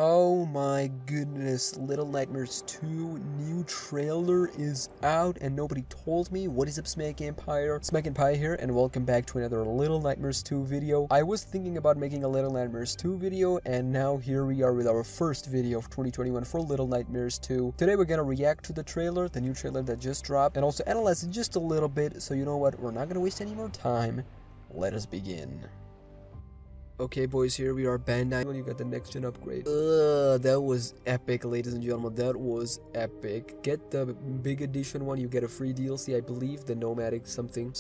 Oh my goodness, Little Nightmares 2 new trailer is out and nobody told me. What is up, SmackNPie here, and welcome back to another Little Nightmares 2 video. I was thinking about making a Little Nightmares 2 video, and now here we are with our first video of 2021 for Little Nightmares 2. Today we're gonna react to the trailer, the new trailer that just dropped, and also analyze it just a little bit. So you know what, we're not gonna waste any more time. Let us begin. Okay, boys, here we are. Bandai, when you got the next gen upgrade. That was epic, ladies and gentlemen. That was epic. Get the big edition one, you get a free DLC, I believe, the nomadic something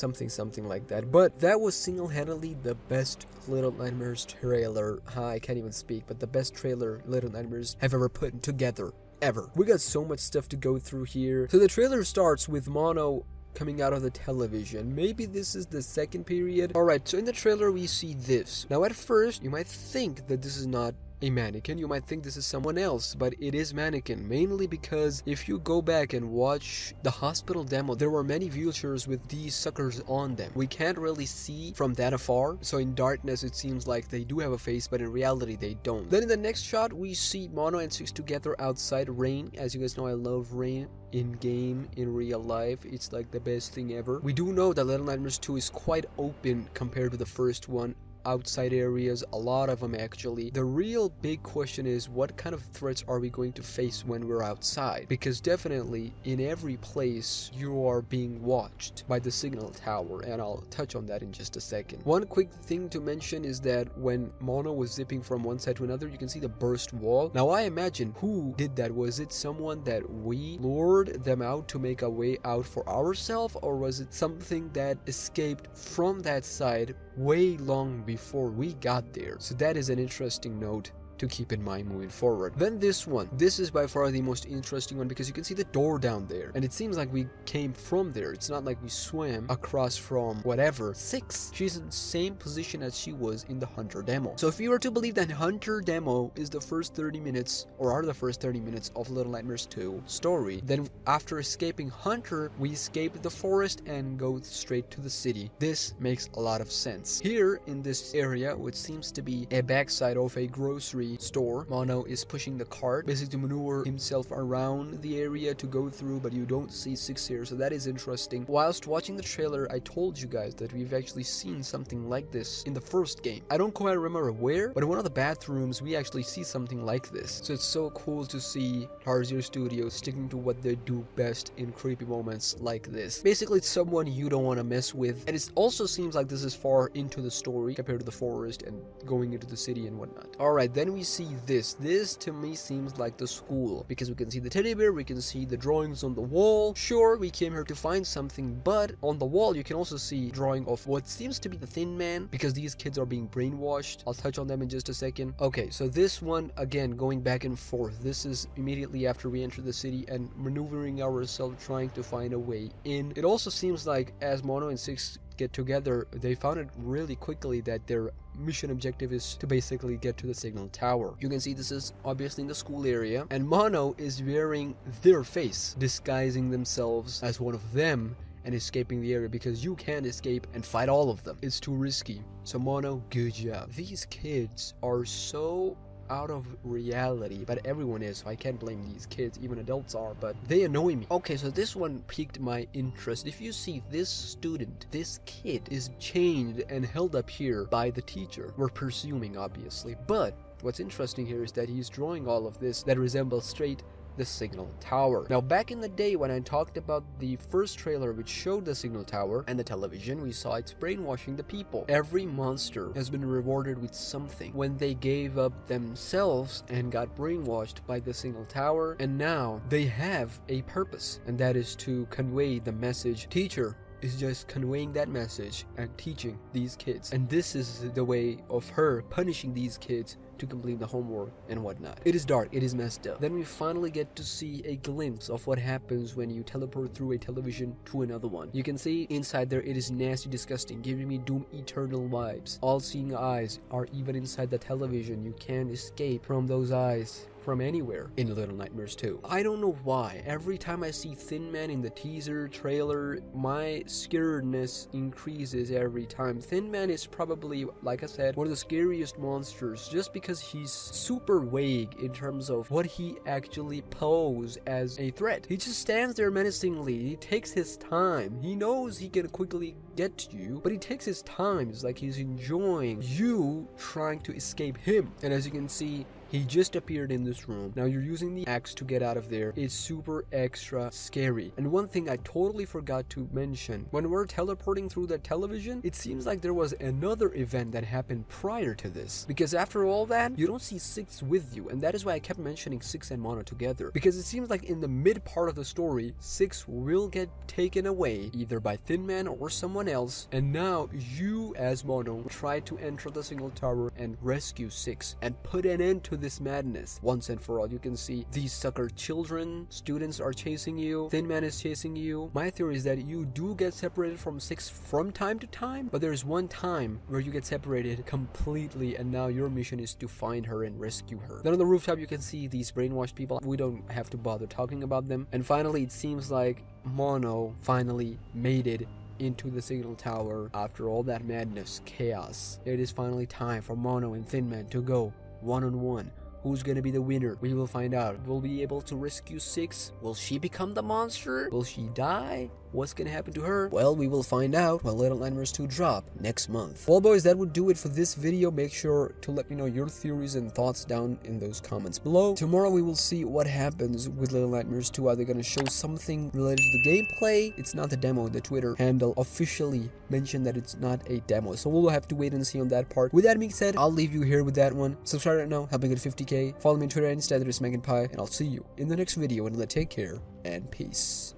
like that. But that was single-handedly the best Little Nightmares trailer. I can't even speak, but the best trailer Little Nightmares have ever put together. Ever. We got so much stuff to go through here. So the trailer starts with Mono coming out of the television. Maybe this is the second period. Alright, so in the trailer we see this. Now at first you might think that this is not a mannequin, you might think this is someone else, but it is mannequin, mainly because if you go back and watch the hospital demo, there were many wheelchairs with these suckers on them. We can't really see from that afar, so in darkness it seems like they do have a face, but in reality they don't. Then in the next shot we see Mono and Six together outside. Rain, as you guys know, I love rain in game, in real life. It's like the best thing ever. We do know that Little Nightmares 2 is quite open compared to the first one. Outside areas, a lot of them actually. The real big question is, what kind of threats are we going to face when we're outside? Because definitely in every place you are being watched by the signal tower, and I'll touch on that in just a second. One quick thing to mention is that when Mono was zipping from one side to another, you can see the burst wall. Now I imagine who did that. Was it someone that we lured them out to make a way out for ourselves, or was it something that escaped from that side way long before we got there? So that is an interesting note to keep in mind moving forward. Then this one. This is by far the most interesting one because you can see the door down there, and it seems like we came from there. It's not like we swam across from whatever. Six, she's in the same position as she was in the Hunter demo. So if you were to believe that Hunter demo is the first 30 minutes, or are the first 30 minutes of Little Nightmares 2 story, then after escaping Hunter, we escape the forest and go straight to the city. This makes a lot of sense. Here in this area, which seems to be a backside of a grocery store, Mono is pushing the cart, basically to maneuver himself around the area to go through, but you don't see Six here, so that is interesting. Whilst watching the trailer, I told you guys that we've actually seen something like this in the first game. I don't quite remember where, but in one of the bathrooms we actually see something like this. So it's so cool to see Tarsier Studios sticking to what they do best in creepy moments like this. Basically it's someone you don't want to mess with, and it also seems like this is far into the story compared to the forest and going into the city and whatnot. Alright, then we see this. This to me seems like the school, because we can see the teddy bear, we can see the drawings on the wall. Sure, we came here to find something, but on the wall you can also see drawing of what seems to be the Thin Man, because these kids are being brainwashed. I'll touch on them in just a second. Okay, so this one, again, going back and forth. This is immediately after we enter the city and maneuvering ourselves, trying to find a way in. It also seems like as Mono and Six get together, they found it really quickly that their mission objective is to basically get to the signal tower. You can see this is obviously in the school area, and Mono is wearing their face, disguising themselves as one of them and escaping the area, because you can't escape and fight all of them. It's too risky. So Mono, good job. These kids are so out of reality, but everyone is, so I can't blame these kids, even adults are, but they annoy me. Okay, so this one piqued my interest. If you see this student, this kid is chained and held up here by the teacher. We're presuming, obviously, but what's interesting here is that he's drawing all of this that resembles straight the signal tower. Now back in the day when I talked about the first trailer which showed the signal tower and the television, we saw it's brainwashing the people. Every monster has been rewarded with something when they gave up themselves and got brainwashed by the signal tower, and now they have a purpose, and that is to convey the message. Teacher is just conveying that message and teaching these kids, and this is the way of her punishing these kids to complete the homework and whatnot. It is dark, it is messed up. Then we finally get to see a glimpse of what happens when you teleport through a television to another one. You can see inside there, it is nasty, disgusting, giving me Doom Eternal vibes. All-seeing eyes are even inside the television. You can't escape from those eyes. from anywhere in Little Nightmares 2. I don't know why. Every time I see Thin Man in the teaser trailer, my scaredness increases every time. Thin Man is probably, like I said, one of the scariest monsters just because he's super vague in terms of what he actually poses as a threat. He just stands there menacingly. He takes his time. He knows he can quickly get to you, but he takes his time. It's like he's enjoying you trying to escape him. And as you can see, he just appeared in this room. Now you're using the axe to get out of there. It's super extra scary. And one thing I totally forgot to mention, when we're teleporting through the television, it seems like there was another event that happened prior to this. Because after all that, you don't see Six with you. And that is why I kept mentioning Six and Mono together. Because it seems like in the mid part of the story, Six will get taken away either by Thin Man or someone else. And now you as Mono try to enter the signal tower and rescue Six and put an end to this madness once and for all. You can see these sucker children, students are chasing you, Thin Man is chasing you. My theory is that you do get separated from Six from time to time, but there's one time where you get separated completely and now your mission is to find her and rescue her. Then on the rooftop you can see these brainwashed people. We don't have to bother talking about them. And finally it seems like Mono finally made it into the signal tower after all that madness, chaos. It is finally time for Mono and Thin Man to go one-on-one. Who's gonna be the winner? We will find out. Will we be able to rescue Six? Will she become the monster? Will she die? What's gonna happen to her? Well, we will find out when Little Nightmares 2 drop next month. Well boys, that would do it for this video. Make sure to let me know your theories and thoughts down in those comments below. Tomorrow we will see what happens with Little Nightmares 2. Are they gonna show something related to the gameplay? It's not the demo. The Twitter handle officially mentioned that it's not a demo, so we'll have to wait and see on that part. With that being said, I'll leave you here with that one. Subscribe right now, help me get 50k. Follow me on Twitter and Insta, that is SmackNPie, and I'll see you in the next video. And take care and peace.